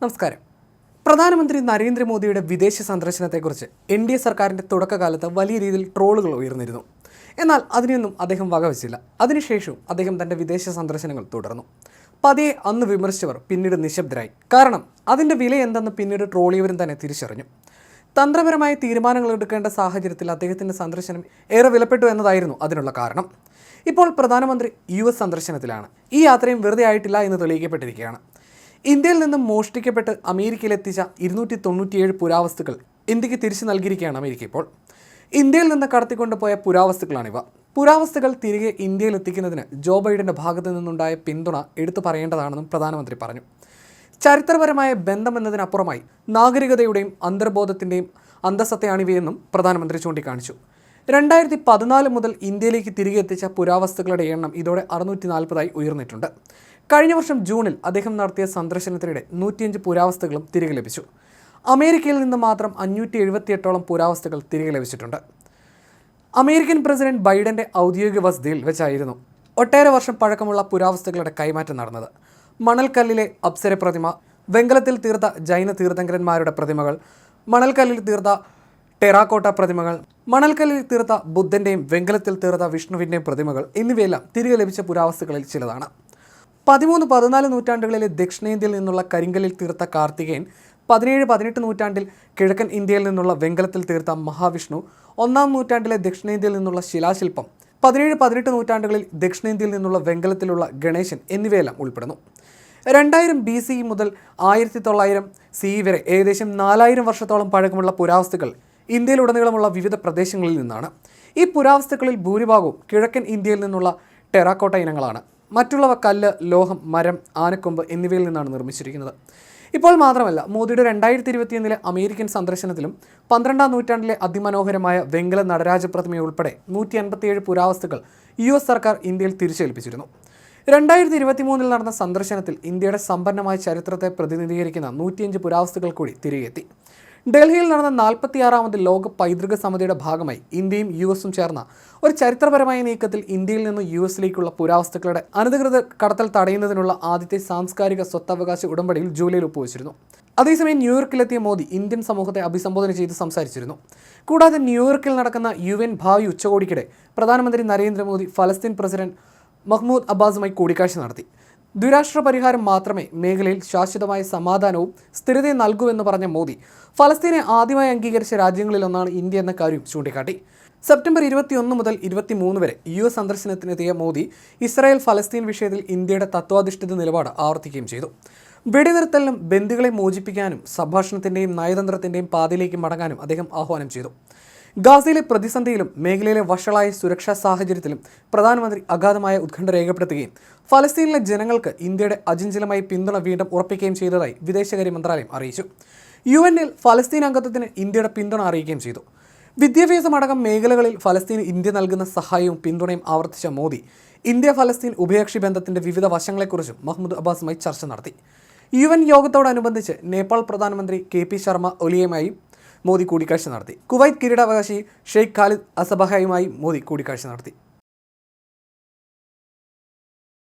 നമസ്കാരം. പ്രധാനമന്ത്രി നരേന്ദ്രമോദിയുടെ വിദേശ സന്ദർശനത്തെക്കുറിച്ച് എൻ.ഡി.എ സർക്കാരിൻ്റെ തുടക്കകാലത്ത് വലിയ രീതിയിൽ ട്രോളുകൾ ഉയർന്നിരുന്നു. എന്നാൽ അതിനെയൊന്നും അദ്ദേഹം വകവച്ചില്ല. അതിനുശേഷവും അദ്ദേഹം തൻ്റെ വിദേശ സന്ദർശനങ്ങൾ തുടർന്നു. പതിയെ അന്ന് വിമർശിച്ചവർ പിന്നീട് നിശബ്ദരായി. കാരണം അതിൻ്റെ വില എന്തെന്ന് പിന്നീട് ട്രോളിയവരും തന്നെ തിരിച്ചറിഞ്ഞു. തന്ത്രപരമായ തീരുമാനങ്ങൾ എടുക്കേണ്ട സാഹചര്യത്തിൽ അദ്ദേഹത്തിൻ്റെ സന്ദർശനം ഏറെ വിലപ്പെട്ടു എന്നതായിരുന്നു അതിനുള്ള കാരണം. ഇപ്പോൾ പ്രധാനമന്ത്രി US സന്ദർശനത്തിലാണ്. ഈ യാത്രയും വെറുതെ ആയിട്ടില്ല എന്ന് തെളിയിക്കപ്പെട്ടിരിക്കുകയാണ്. ഇന്ത്യയിൽ നിന്നും മോഷ്ടിക്കപ്പെട്ട് അമേരിക്കയിലെത്തിച്ച 297 പുരാവസ്തുക്കൾ ഇന്ത്യക്ക് തിരിച്ചു നൽകിയിരിക്കുകയാണ് അമേരിക്ക. ഇപ്പോൾ ഇന്ത്യയിൽ നിന്ന് കടത്തിക്കൊണ്ടുപോയ പുരാവസ്തുക്കളാണിവ. പുരാവസ്തുക്കൾ തിരികെ ഇന്ത്യയിൽ എത്തിക്കുന്നതിന് ജോ ബൈഡന്റെ ഭാഗത്തു നിന്നുണ്ടായ പിന്തുണ എടുത്തു പറയേണ്ടതാണെന്നും പ്രധാനമന്ത്രി പറഞ്ഞു. ചരിത്രപരമായ ബന്ധമെന്നതിനപ്പുറമായി നാഗരികതയുടെയും അന്തർബോധത്തിൻ്റെയും അന്തസ്സത്തെയാണിവയെന്നും പ്രധാനമന്ത്രി ചൂണ്ടിക്കാണിച്ചു. 2014 മുതൽ ഇന്ത്യയിലേക്ക് തിരികെ എത്തിച്ച പുരാവസ്തുക്കളുടെ എണ്ണം ഇതോടെ 640 ഉയർന്നിട്ടുണ്ട്. കഴിഞ്ഞ വർഷം ജൂണിൽ അദ്ദേഹം നടത്തിയ സന്ദർശനത്തിനിടെ 105 പുരാവസ്തുക്കളും തിരികെ ലഭിച്ചു. അമേരിക്കയിൽ നിന്ന് മാത്രം 578ഓളം പുരാവസ്തുക്കൾ തിരികെ ലഭിച്ചിട്ടുണ്ട്. അമേരിക്കൻ പ്രസിഡന്റ് ബൈഡന്റെ ഔദ്യോഗിക വസതിയിൽ വെച്ചായിരുന്നു ഒട്ടേറെ വർഷം പഴക്കമുള്ള പുരാവസ്തുക്കളുടെ കൈമാറ്റം നടന്നത്. മണൽക്കല്ലിലെ അപ്സര പ്രതിമ, വെങ്കലത്തിൽ തീർത്ത ജൈന തീർത്ഥങ്കരന്മാരുടെ പ്രതിമകൾ, മണൽക്കല്ലിൽ തീർത്ത ടെറാക്കോട്ട പ്രതിമകൾ, മണൽക്കല്ലിൽ തീർത്ത ബുദ്ധൻ്റെയും വെങ്കലത്തിൽ തീർത്ത വിഷ്ണുവിൻ്റെയും പ്രതിമകൾ എന്നിവയെല്ലാം തിരികെ ലഭിച്ച പുരാവസ്തുക്കളിൽ ചിലതാണ്. 13-14 നൂറ്റാണ്ടുകളിലെ ദക്ഷിണേന്ത്യയിൽ നിന്നുള്ള കരിങ്കല്ലിൽ തീർത്ത കാർത്തികേയൻ, 17-18 നൂറ്റാണ്ടിൽ കിഴക്കൻ ഇന്ത്യയിൽ നിന്നുള്ള വെങ്കലത്തിൽ തീർത്ത മഹാവിഷ്ണു, 1-ാം നൂറ്റാണ്ടിലെ ദക്ഷിണേന്ത്യയിൽ നിന്നുള്ള ശിലാശില്പം, 17-18 നൂറ്റാണ്ടുകളിൽ ദക്ഷിണേന്ത്യയിൽ നിന്നുള്ള വെങ്കലത്തിലുള്ള ഗണേശൻ എന്നിവയെല്ലാം ഉൾപ്പെടുന്നു. 2000 BCE മുതൽ 1900 CE വരെ ഏകദേശം 4000 വർഷത്തോളം പഴക്കമുള്ള പുരാവസ്തുക്കൾ ഇന്ത്യയിലുടനീളമുള്ള വിവിധ പ്രദേശങ്ങളിൽ നിന്നാണ്. ഈ പുരാവസ്തുക്കളിൽ ഭൂരിഭാഗവും കിഴക്കൻ ഇന്ത്യയിൽ നിന്നുള്ള ടെറാക്കോട്ട ഇനങ്ങളാണ്. മറ്റുള്ളവ കല്ല്, ലോഹം, മരം, ആനക്കൊമ്പ് എന്നിവയിൽ നിന്നാണ് നിർമ്മിച്ചിരിക്കുന്നത്. ഇപ്പോൾ മാത്രമല്ല, മോദിയുടെ 2021 അമേരിക്കൻ സന്ദർശനത്തിലും 12-ാം നൂറ്റാണ്ടിലെ അതിമനോഹരമായ വെങ്കല നടരാജ പ്രതിമയുൾപ്പെടെ 157 പുരാവസ്തുക്കൾ US സർക്കാർ ഇന്ത്യയിൽ തിരിച്ചേൽപ്പിച്ചിരുന്നു. 2023 നടന്ന സന്ദർശനത്തിൽ ഇന്ത്യയുടെ സമ്പന്നമായ ചരിത്രത്തെ പ്രതിനിധീകരിക്കുന്ന 105 പുരാവസ്തുക്കൾ കൂടി തിരികെ എത്തി. ഡൽഹിയിൽ നടന്ന 46ാമത് ലോക പൈതൃക സമിതിയുടെ ഭാഗമായി ഇന്ത്യയും USഉം ചേർന്ന ഒരു ചരിത്രപരമായ നീക്കത്തിൽ ഇന്ത്യയിൽ നിന്ന് USലേക്കുള്ള പുരാവസ്തുക്കളുടെ അനധികൃത കടത്തൽ തടയുന്നതിനുള്ള ആദ്യത്തെ സാംസ്കാരിക സ്വത്തവകാശ ഉടമ്പടിയിൽ ജൂലൈയിൽ ഒപ്പുവെച്ചിരുന്നു. അതേസമയം ന്യൂയോർക്കിലെത്തിയ മോദി ഇന്ത്യൻ സമൂഹത്തെ അഭിസംബോധന ചെയ്ത് സംസാരിച്ചിരുന്നു. കൂടാതെ ന്യൂയോർക്കിൽ നടക്കുന്ന UN ഭാവി ഉച്ചകോടിക്കിടെ പ്രധാനമന്ത്രി നരേന്ദ്രമോദി ഫലസ്തീൻ പ്രസിഡന്റ് മഹ്മൂദ് അബ്ബാസുമായി കൂടിക്കാഴ്ച നടത്തി. ദ്വിരാഷ്ട്ര പരിഹാരം മാത്രമേ മേഖലയിൽ ശാശ്വതമായ സമാധാനവും സ്ഥിരതയും നൽകൂവെന്ന് പറഞ്ഞ മോദി ഫലസ്തീനെ ആദ്യമായി അംഗീകരിച്ച രാജ്യങ്ങളിലൊന്നാണ് ഇന്ത്യ എന്ന കാര്യം ചൂണ്ടിക്കാട്ടി. സെപ്റ്റംബർ 21 മുതൽ 23 വരെ US സന്ദർശനത്തിനെത്തിയ മോദി ഇസ്രായേൽ ഫലസ്തീൻ വിഷയത്തിൽ ഇന്ത്യയുടെ തത്വാധിഷ്ഠിത നിലപാട് ആവർത്തിക്കുകയും ചെയ്തു. വെടിനിർത്തലിനും ബന്ദികളെ മോചിപ്പിക്കാനും സംഭാഷണത്തിൻ്റെയും നയതന്ത്രത്തിൻ്റെയും പാതയിലേക്ക് മടങ്ങാനും അദ്ദേഹം ആഹ്വാനം ചെയ്തു. ഗാസയിലെ പ്രതിസന്ധിയിലും മേഖലയിലെ വഷളായ സുരക്ഷാ സാഹചര്യത്തിലും പ്രധാനമന്ത്രി അഗാധമായ ഉത്കണ്ഠ രേഖപ്പെടുത്തുകയും ഫലസ്തീനിലെ ജനങ്ങൾക്ക് ഇന്ത്യയുടെ അചഞ്ചലമായ പിന്തുണ വീണ്ടും ഉറപ്പിക്കുകയും ചെയ്തതായി വിദേശകാര്യ മന്ത്രാലയം അറിയിച്ചു. UNൽ ഫലസ്തീൻ അംഗത്വത്തിന് ഇന്ത്യയുടെ പിന്തുണ അറിയിക്കുകയും ചെയ്തു. വിദ്യാഭ്യാസമടക്കം മേഖലകളിൽ ഫലസ്തീന് ഇന്ത്യ നൽകുന്ന സഹായവും പിന്തുണയും ആവർത്തിച്ച മോദി ഇന്ത്യ ഫലസ്തീൻ ഉഭയകക്ഷി ബന്ധത്തിൻ്റെ വിവിധ വശങ്ങളെക്കുറിച്ചും മഹ്മൂദ് അബ്ബാസുമായി ചർച്ച നടത്തി. UN യോഗത്തോടനുബന്ധിച്ച് നേപ്പാൾ പ്രധാനമന്ത്രി KP ശർമ്മ ഒലിയുമായി മോദി കൂടിക്കാഴ്ച നടത്തി. കുവൈറ്റ് കിരീടാവകാശി ഷെയ്ഖ് ഖാലിദ് അസബഹയുമായി മോദി കൂടിക്കാഴ്ച നടത്തി.